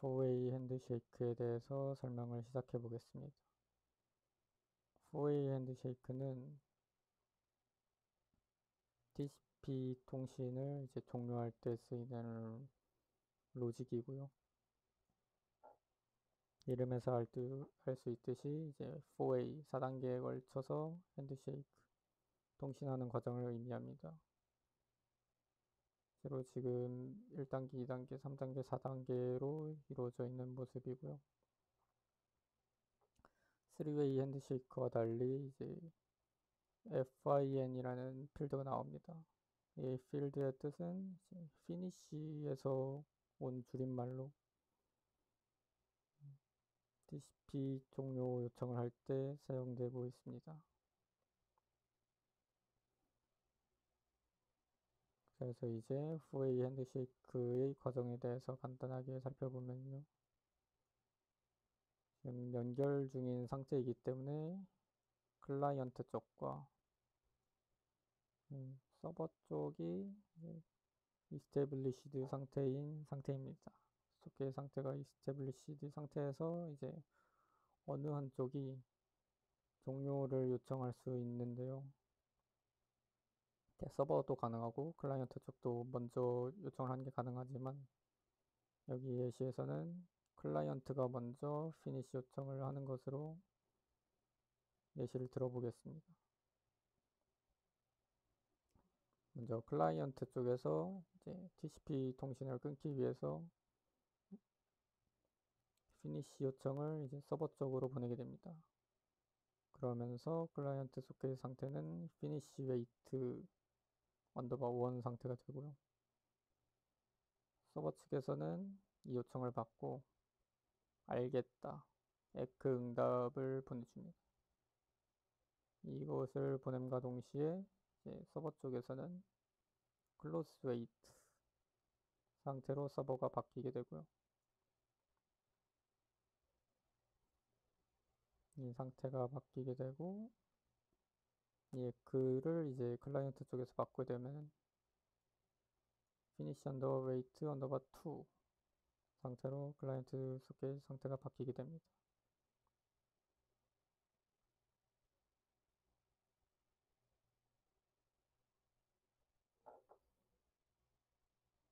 4way 핸드쉐이크에 대해서 설명을 시작해 보겠습니다. 4way 핸드쉐이크는 TCP 통신을 이제 종료할 때 쓰이는 로직이고요. 이름에서 알 수 있듯이 이제 4way 4단계에 걸쳐서 핸드쉐이크 통신하는 과정을 의미합니다. 실제로 지금 1단계, 2단계, 3단계, 4단계로 이루어져 있는 모습이고요. 3way 핸드쉐이크와 달리 이제 FIN이라는 필드가 나옵니다. 이 필드의 뜻은 피니쉬에서 온 줄임말로 TCP 종료 요청을 할 때 사용되고 있습니다. 그래서 이제 4way 핸드쉐이크의 과정에 대해서 간단하게 살펴보면요. 지금 연결 중인 상태이기 때문에 클라이언트 쪽과 서버 쪽이 이스테블리시드 상태입니다. 소켓 상태가 이스테블리시드 상태에서 이제 어느 한쪽이 종료를 요청할 수 있는데요. 서버도 가능하고 클라이언트 쪽도 먼저 요청을 하는 게 가능하지만 여기 예시에서는 클라이언트가 먼저 피니시 요청을 하는 것으로 예시를 들어보겠습니다. 먼저 클라이언트 쪽에서 이제 TCP 통신을 끊기 위해서 피니시 요청을 이제 서버 쪽으로 보내게 됩니다. 그러면서 클라이언트 소켓 상태는 finish wait _1 상태가 되고요. 서버 측에서는 이 요청을 받고 알겠다, 에크 응답을 보내줍니다. 이것을 보냄과 동시에 이제 서버 쪽에서는 close wait 상태로 서버가 바뀌게 되고요. 이 상태가 바뀌게 되고 이 에크를 이제 클라이언트 쪽에서 받게 되면 finish wait _2 상태로 클라이언트 소켓 상태가 바뀌게 됩니다.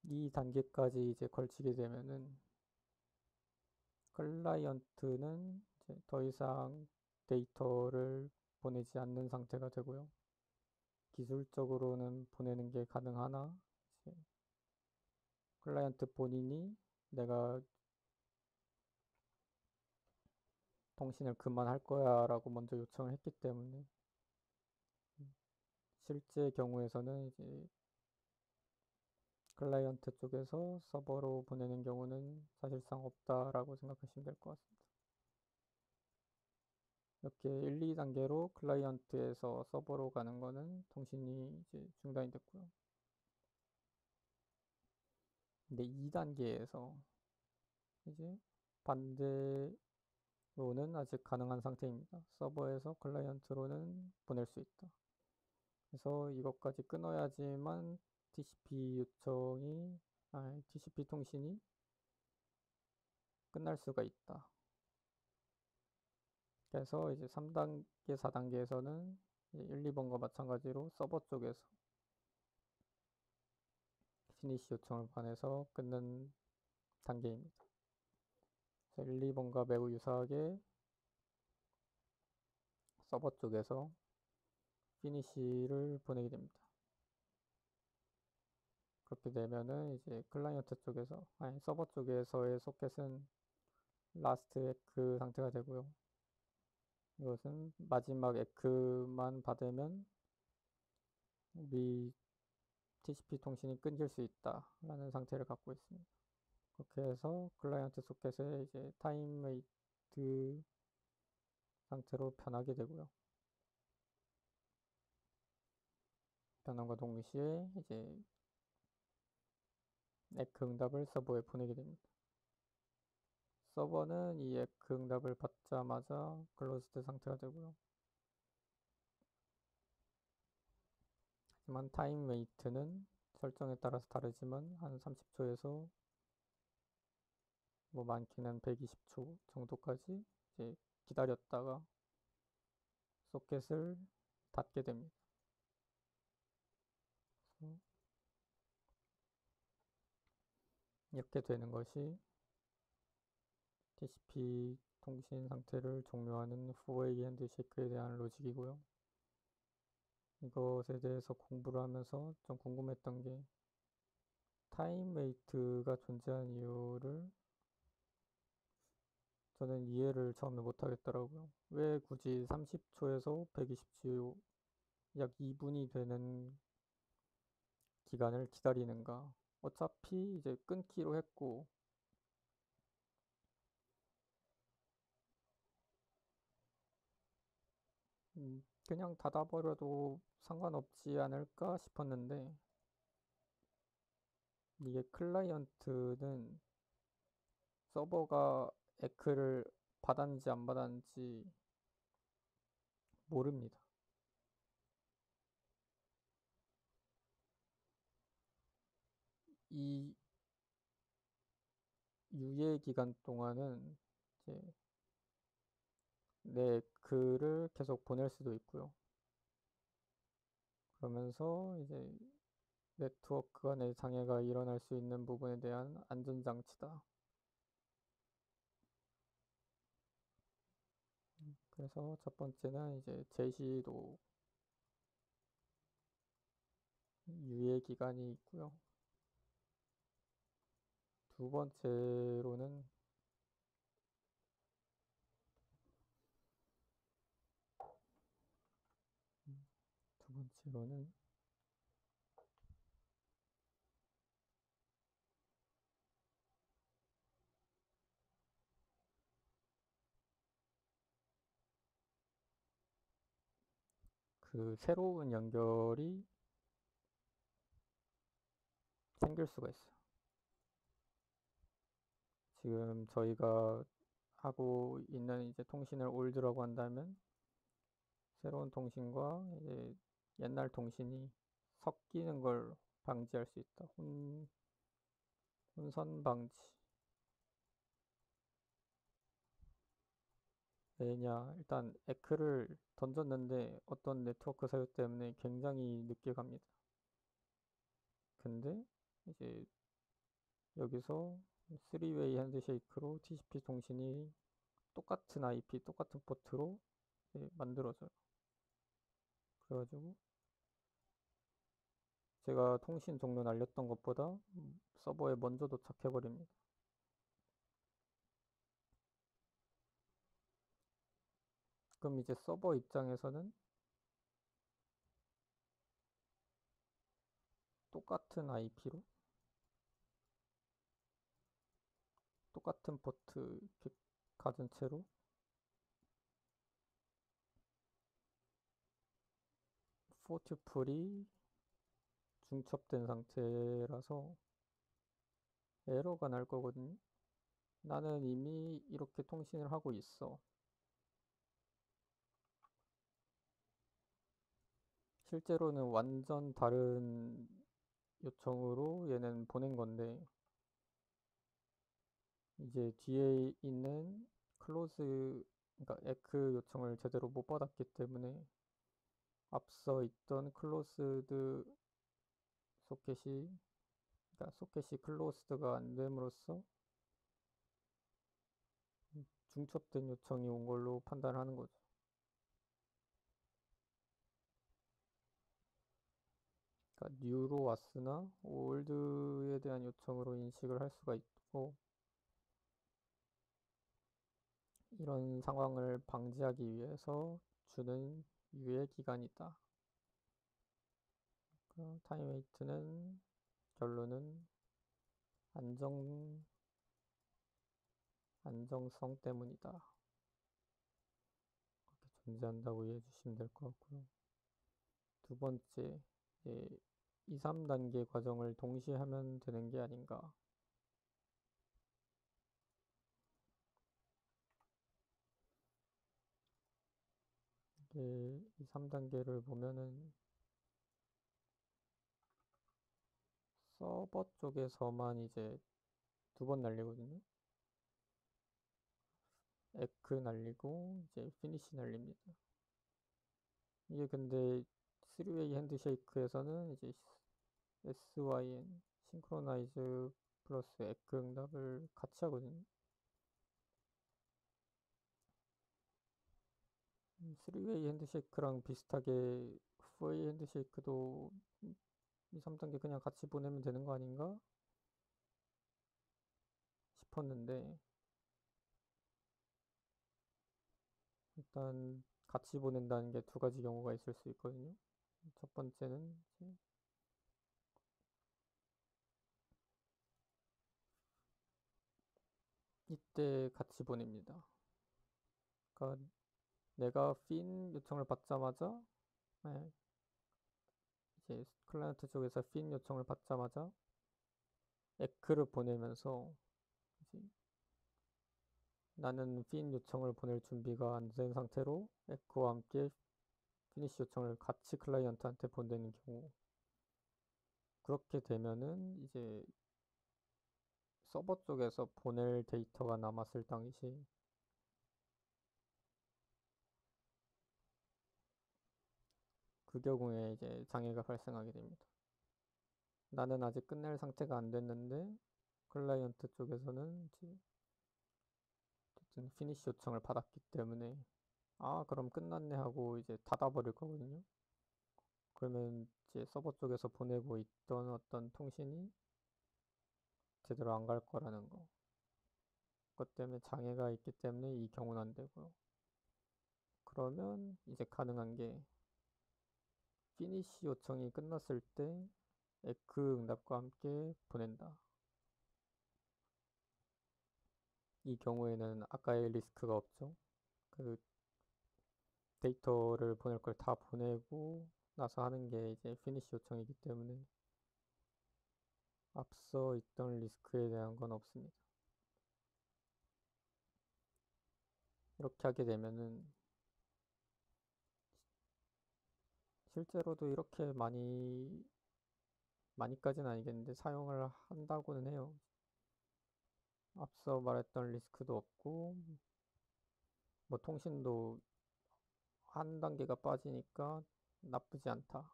이 단계까지 이제 걸치게 되면은 클라이언트는 이제 더 이상 데이터를 보내지 않는 상태가 되고요. 기술적으로는 보내는 게 가능하나 클라이언트 본인이 내가 통신을 그만할 거야 라고 먼저 요청을 했기 때문에 실제 경우에서는 이제 클라이언트 쪽에서 서버로 보내는 경우는 사실상 없다라고 생각하시면 될 것 같습니다. 이렇게 1, 2단계로 클라이언트에서 서버로 가는 거는 통신이 이제 중단이 됐고요. 근데 2단계에서 이제 반대로는 아직 가능한 상태입니다. 서버에서 클라이언트로는 보낼 수 있다. 그래서 이것까지 끊어야지만 TCP 통신이 끝날 수가 있다. 그래서 이제 3단계, 4단계에서는 1, 2번과 마찬가지로 서버 쪽에서 피니시 요청을 보내서 끊는 단계입니다. 1, 2번과 매우 유사하게 서버 쪽에서 피니시를 보내게 됩니다. 그렇게 되면은 이제 클라이언트 쪽에서, 아니 서버 쪽에서의 소켓은 라스트 에크 상태가 되고요. 이것은 마지막 에크만 받으면 우리 TCP 통신이 끊길 수 있다라는 상태를 갖고 있습니다. 그렇게 해서 클라이언트 소켓의 이제 타임 웨이트 상태로 변하게 되고요. 변함과 동시에 이제 에크 응답을 서버에 보내게 됩니다. 서버는 이 에크 응답을 받자마자 클로즈드 상태가 되고요. 하지만 타임 웨이트는 설정에 따라서 다르지만 한 30초에서 뭐 많게는 120초 정도까지 이제 기다렸다가 소켓을 닫게 됩니다. 이렇게 되는 것이 TCP 통신 상태를 종료하는 4way 핸드쉐이크에 대한 로직이고요. 이것에 대해서 공부를 하면서 좀 궁금했던 게 타임 웨이트가 존재한 이유를 저는 이해를 처음에 못하겠더라고요. 왜 굳이 30초에서 120초, 약 2분이 되는 기간을 기다리는가? 어차피 이제 끊기로 했고, 그냥 닫아버려도 상관없지 않을까 싶었는데, 이게 클라이언트는 서버가 에크를 받았는지 안 받았는지 모릅니다. 이 유예 기간 동안은 이제 내 글을 계속 보낼 수도 있고요. 그러면서 이제 네트워크 간의 장애가 일어날 수 있는 부분에 대한 안전장치다. 그래서 첫 번째는 이제 제시도 유예 기간이 있고요. 두 번째로는 두 번째로는 그 새로운 연결이 생길 수가 있어요. 지금 저희가 하고 있는 이제 통신을 올드라고 한다면 새로운 통신과 이제 옛날 통신이 섞이는 걸 방지할 수 있다. 혼선 방지. 왜냐, 일단 에크를 던졌는데 어떤 네트워크 사유 때문에 굉장히 늦게 갑니다. 근데 이제 여기서 3웨이 핸드쉐이크로 TCP 통신이 똑같은 IP, 똑같은 포트로 만들어져요. 그래가지고 제가 통신 종료 날렸던 것보다 서버에 먼저 도착해버립니다. 그럼 이제 서버 입장에서는 똑같은 IP로 똑같은 포트 이렇게 가진 채로 포트풀이 중첩된 상태라서 에러가 날 거거든요. 나는 이미 이렇게 통신을 하고 있어. 실제로는 완전 다른 요청으로 얘는 보낸 건데 이제 뒤에 있는 클로즈, 그러니까 에크 요청을 제대로 못 받았기 때문에 앞서 있던 클로스드 소켓이, 그러니까 소켓이 클로스드가 안 됨으로써 중첩된 요청이 온 걸로 판단하는 거죠. 그러니까 뉴로 왔으나 올드에 대한 요청으로 인식을 할 수가 있고, 이런 상황을 방지하기 위해서 주는 유예 기간이다. 타임웨이트는 결론은 안정성 때문이다. 그렇게 존재한다고 이해해 주시면 될 것 같고요. 두 번째, 2, 3단계 과정을 동시에 하면 되는 게 아닌가. 이게 2, 3단계를 보면은 서버 쪽에서만 이제 두 번 날리거든요. 에크 날리고 이제 피니시 날립니다. 이게 근데 3웨이 핸드쉐이크에서는 이제 SYN 싱크로나이즈 플러스 에크 응답을 같이 하거든요. 3웨이 핸드쉐이크랑 비슷하게 4웨이 핸드쉐이크도 2, 3단계 그냥 같이 보내면 되는 거 아닌가 싶었는데, 일단 같이 보낸다는 게 두 가지 경우가 있을 수 있거든요. 첫 번째는 이때 같이 보냅니다. 그러니까 내가 핀 요청을 받자마자, 네, 이제 클라이언트 쪽에서 핀 요청을 받자마자 에크를 보내면서 이제 나는 핀 요청을 보낼 준비가 안 된 상태로 에크와 함께 피니시 요청을 같이 클라이언트한테 보내는 경우, 그렇게 되면은 이제 서버 쪽에서 보낼 데이터가 남았을 당시 그 경우에 이제 장애가 발생하게 됩니다. 나는 아직 끝낼 상태가 안 됐는데 클라이언트 쪽에서는 이제 어쨌든 피니시 요청을 받았기 때문에 아 그럼 끝났네 하고 이제 닫아버릴 거거든요. 그러면 이제 서버 쪽에서 보내고 있던 어떤 통신이 제대로 안 갈 거라는 거. 그것 때문에 장애가 있기 때문에 이 경우는 안 되고요. 그러면 이제 가능한 게 피니시 요청이 끝났을 때 에크 응답과 함께 보낸다. 이 경우에는 아까의 리스크가 없죠. 그 데이터를 보낼 걸 다 보내고 나서 하는 게 이제 피니시 요청이기 때문에 앞서 있던 리스크에 대한 건 없습니다. 이렇게 하게 되면은 실제로도 이렇게 많이까지는 아니겠는데 사용을 한다고는 해요. 앞서 말했던 리스크도 없고 뭐 통신도 한 단계가 빠지니까 나쁘지 않다.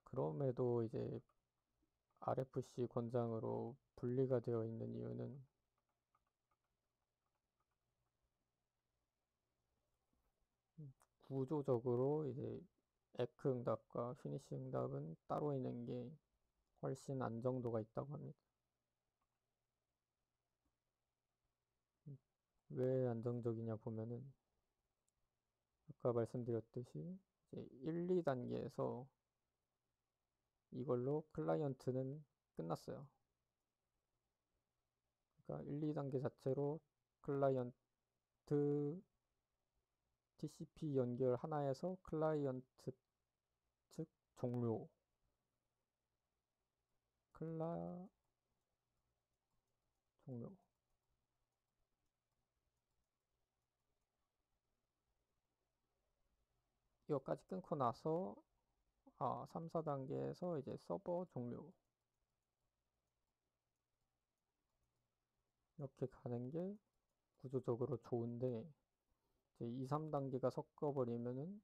그럼에도 이제 RFC 권장으로 분리가 되어 있는 이유는 구조적으로 이제 에크 응답과 피니시 응답은 따로 있는 게 훨씬 안정도가 있다고 합니다. 왜 안정적이냐 보면은 아까 말씀드렸듯이 이제 1, 2단계에서 이걸로 클라이언트는 끝났어요. 그러니까 1, 2단계 자체로 클라이언트 TCP 연결 하나에서 클라이언트 측 종료. 클라 종료. 이거까지 끊고 나서 3, 4단계에서 이제 서버 종료. 이렇게 가는 게 구조적으로 좋은데 이제 2, 3단계가 섞어버리면은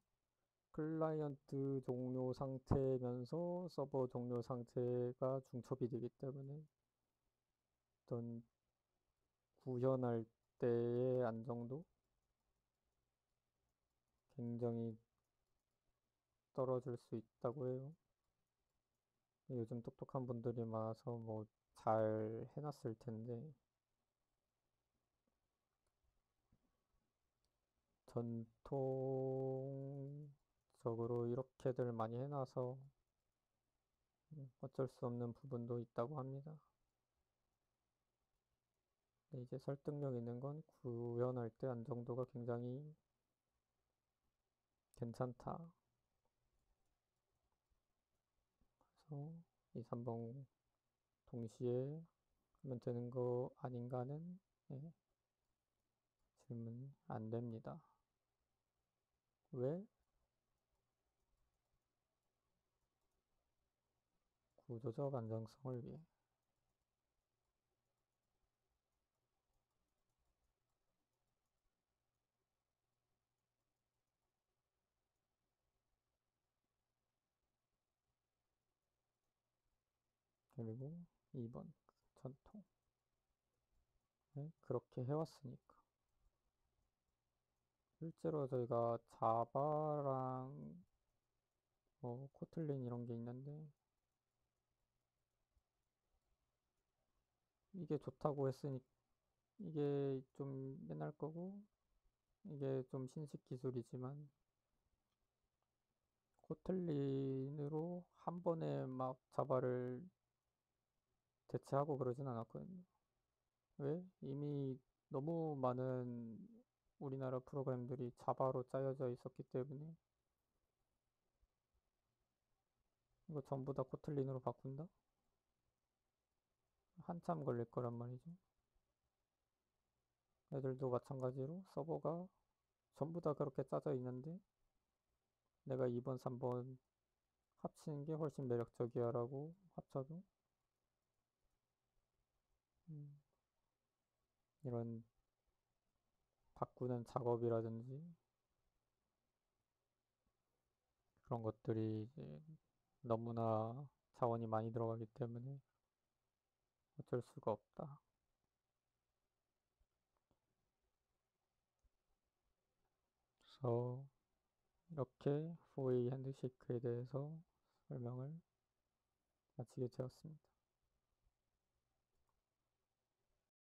클라이언트 종료 상태면서 서버 종료 상태가 중첩이 되기 때문에 어떤 구현할 때의 안정도 굉장히 떨어질 수 있다고 해요. 요즘 똑똑한 분들이 많아서 뭐 잘 해놨을 텐데 전통적으로 이렇게들 많이 해놔서 어쩔 수 없는 부분도 있다고 합니다. 이제 설득력 있는 건 구현할 때 안정도가 굉장히 괜찮다. 그래서 2, 3번 동시에 하면 되는 거 아닌가는 네, 질문 안 됩니다. 왜? 구조적 안정성을 위해. 그리고 2번 전통. 네, 그렇게 해왔으니까. 실제로 저희가 자바랑 뭐 코틀린 이런 게 있는데 이게 좋다고 했으니 이게 좀 옛날 거고 이게 좀 신식 기술이지만 코틀린으로 한 번에 막 자바를 대체하고 그러진 않았거든요. 왜? 이미 너무 많은 우리나라 프로그램들이 자바로 짜여져 있었기 때문에 이거 전부 다 코틀린으로 바꾼다? 한참 걸릴 거란 말이죠. 애들도 마찬가지로 서버가 전부 다 그렇게 짜져 있는데 내가 2번, 3번 합치는 게 훨씬 매력적이야 라고 합쳐도 음, 이런 바꾸는 작업이라든지 그런 것들이 이제 너무나 자원이 많이 들어가기 때문에 어쩔 수가 없다. 그래서 이렇게 4A 핸드쉐이크에 대해서 설명을 마치게 되었습니다.